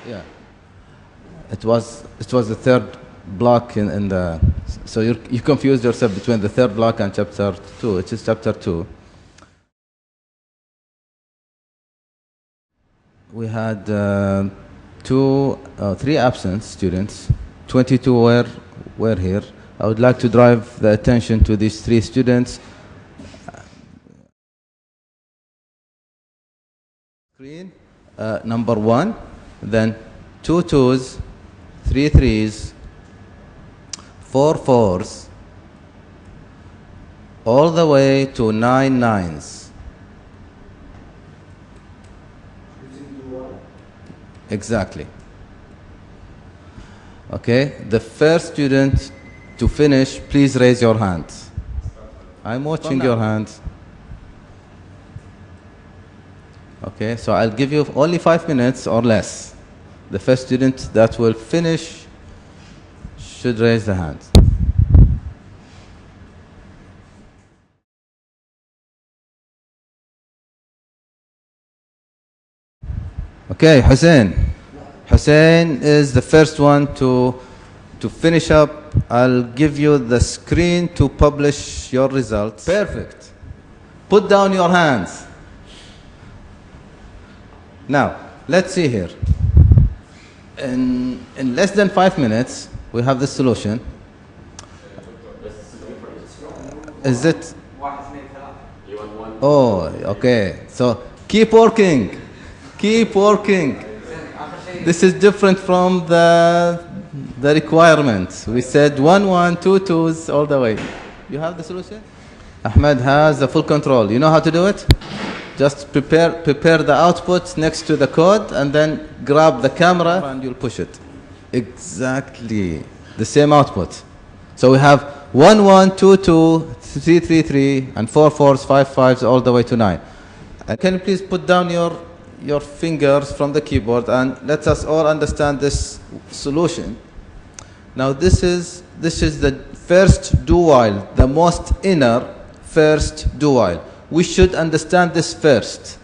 Yeah. It was the third block in the, so you confused yourself between the third block and chapter 2. It is chapter 2. We had three absent students. 22 were here. I would like to drive the attention to these three students. Screen, number 1, then 2 2s, 3 3s, 4 4s, all the way to 9 9s. Exactly. Okay, the first student to finish, please raise your hand. I'm watching your hand. Okay, so I'll give you only 5 minutes or less. The first student that will finish should raise the hand. Okay, Hussein. Hussein is the first one to finish up. I'll give you the screen to publish your results. Perfect. Put down your hands. Now, let's see here. In less than 5 minutes, we have the solution. Is it? Oh, okay. So keep working. Keep working. This is different from the requirements. We said 1 1, 2 2s all the way. You have the solution? Ahmed has the full control. You know how to do it? Just prepare the output next to the code and then grab the camera and you'll push it. Exactly. The same output. So we have 1 1, 2 2, 3 3 3, and 4 4s, 5 5s, all the way to 9. Can you please put down your fingers from the keyboard and let us all understand this solution. Now this is the first do while, the most inner first do while. We should understand this first.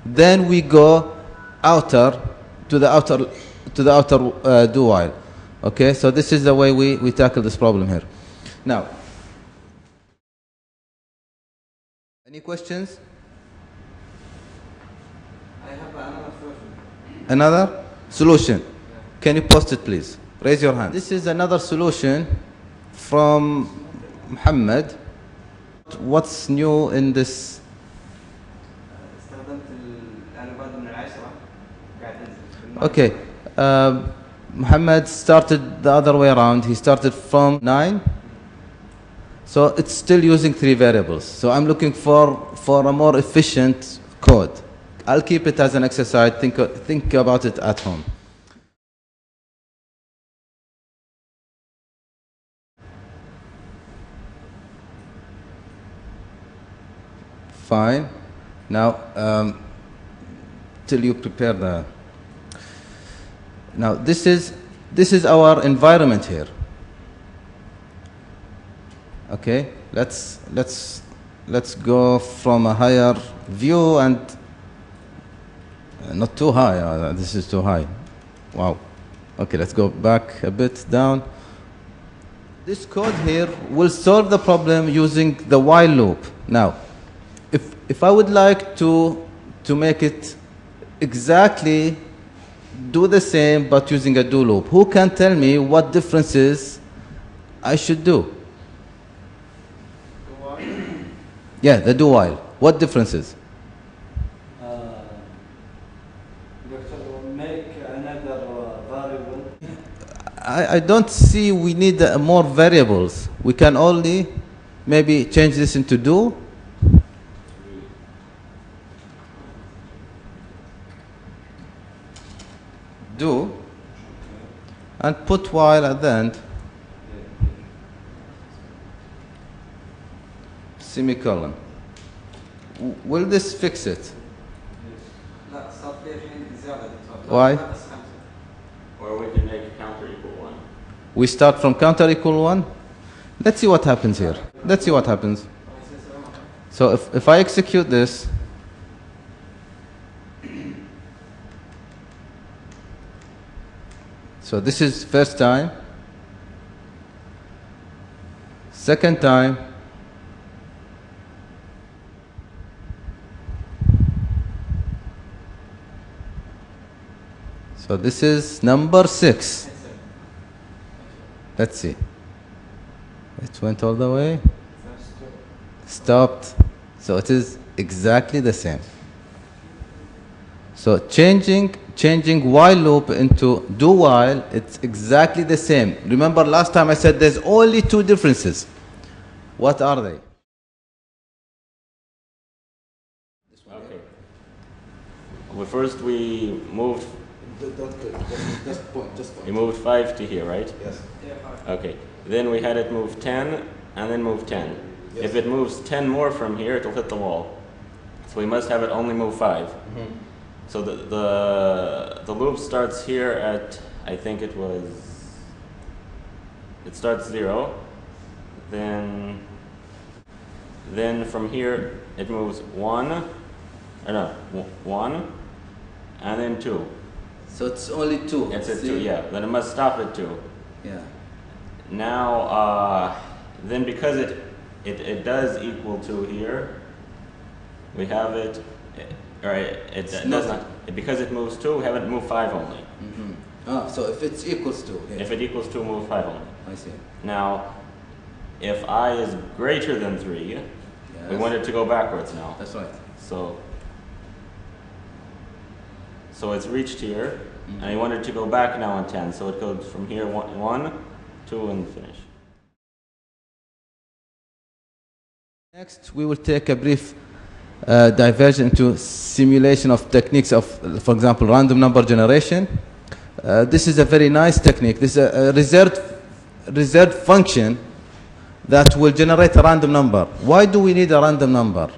Then we go to the outer do while. Okay, so this is the way we tackle this problem here. Now, any questions? I have another solution. Another solution? Can you post it, please? Raise your hand. This is another solution from Muhammad. What's new in this? Okay. Muhammad started the other way around. He started from 9. So it's still using 3 variables. So I'm looking for a more efficient code. I'll keep it as an exercise. Think about it at home. Fine. Now, till you prepare the. Now this is our environment here. Okay. Let's go from a higher view and not too high. This is too high. Wow. Okay. Let's go back a bit down. This code here will solve the problem using the while loop. Now, if I would like to make it exactly do the same but using a do loop, who can tell me what differences I should do? Yeah, the do while. What differences? Make another variable. I don't see we need more variables. We can only maybe change this into do. Do and put while at the end, semicolon. Will this fix it? Why? Or we can make counter equal 1. We start from counter equal 1. Let's see what happens here. Let's see what happens. So if I execute this, So this is first time, second time, so this is number 6. Let's see. It went all the way, stopped, so it is exactly the same. So changing while loop into do while, it's exactly the same. Remember last time I said there's only 2 differences. What are they? Okay. Well, first we moved. Just point. We moved 5 to here, right? Yes. Okay. Then we had it move 10 and then move 10. Yes. If it moves 10 more from here, it'll hit the wall. So we must have it only move 5. Mm-hmm. So the loop starts here at, I think it starts 0. Then from here it moves 1, 1, and then 2. So it's only 2. It's at 2, yeah. Then it must stop at 2. Yeah. Now, then because it does equal 2 here, we have it, or it does not, because it moves 2, we have it move 5 only. Mm-hmm. So if it equals 2. Yeah. If it equals 2, move 5 only. I see. Now, if I is greater than 3, Yes. we want it to go backwards now. That's right. So it's reached here, and you want it to go back now in 10. So it goes from here 1, 2, and finish. Next, we will take a brief diversion into simulation of techniques of, for example, random number generation. This is a very nice technique. This is a reserved function that will generate a random number. Why do we need a random number?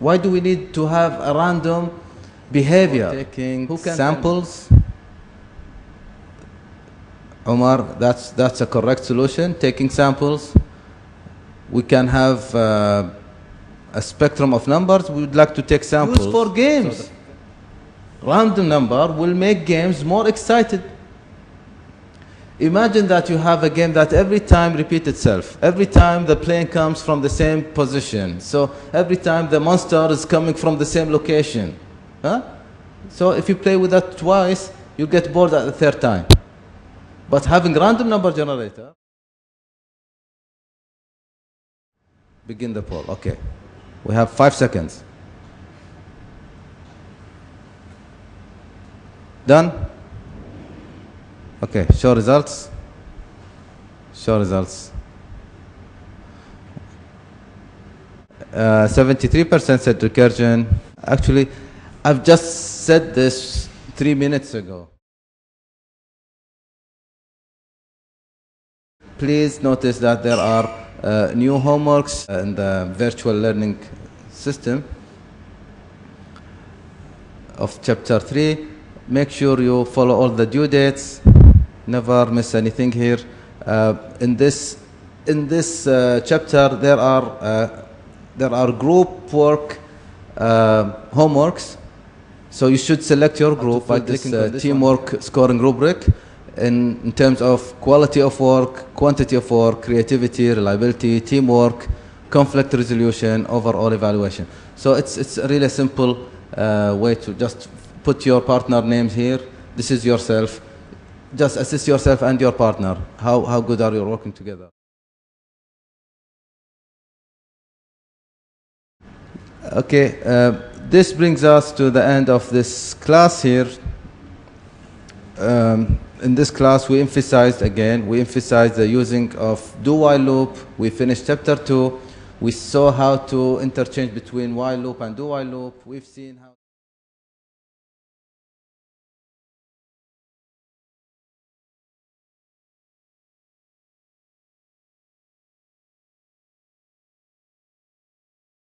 Why do we need to have a random behavior? Taking samples. Omar, that's a correct solution. Taking samples. We can have a spectrum of numbers. We would like to take samples. Use for games. So random number will make games more excited. Imagine that you have a game that every time repeats itself. Every time the plane comes from the same position. So every time the monster is coming from the same location. Huh? So if you play with that twice, you get bored at the third time. But having random number generator, begin the poll. Okay. We have 5 seconds. Done? Okay, show results. Show results. 73% said recursion. Actually, I've just said this 3 minutes ago. Please notice that there are new homeworks in the virtual learning system of chapter 3. Make sure you follow all the due dates. Never miss anything here. In this chapter, there are group work homeworks. So you should select your group by this teamwork scoring rubric in terms of quality of work, quantity of work, creativity, reliability, teamwork, conflict resolution, overall evaluation. So it's a really simple way to just put your partner names here. This is yourself. Just assess yourself and your partner. How good are you working together? Okay, this brings us to the end of this class here. In this class, we emphasized the using of do-while loop. We finished chapter 2. We saw how to interchange between while loop and do-while loop. We've seen how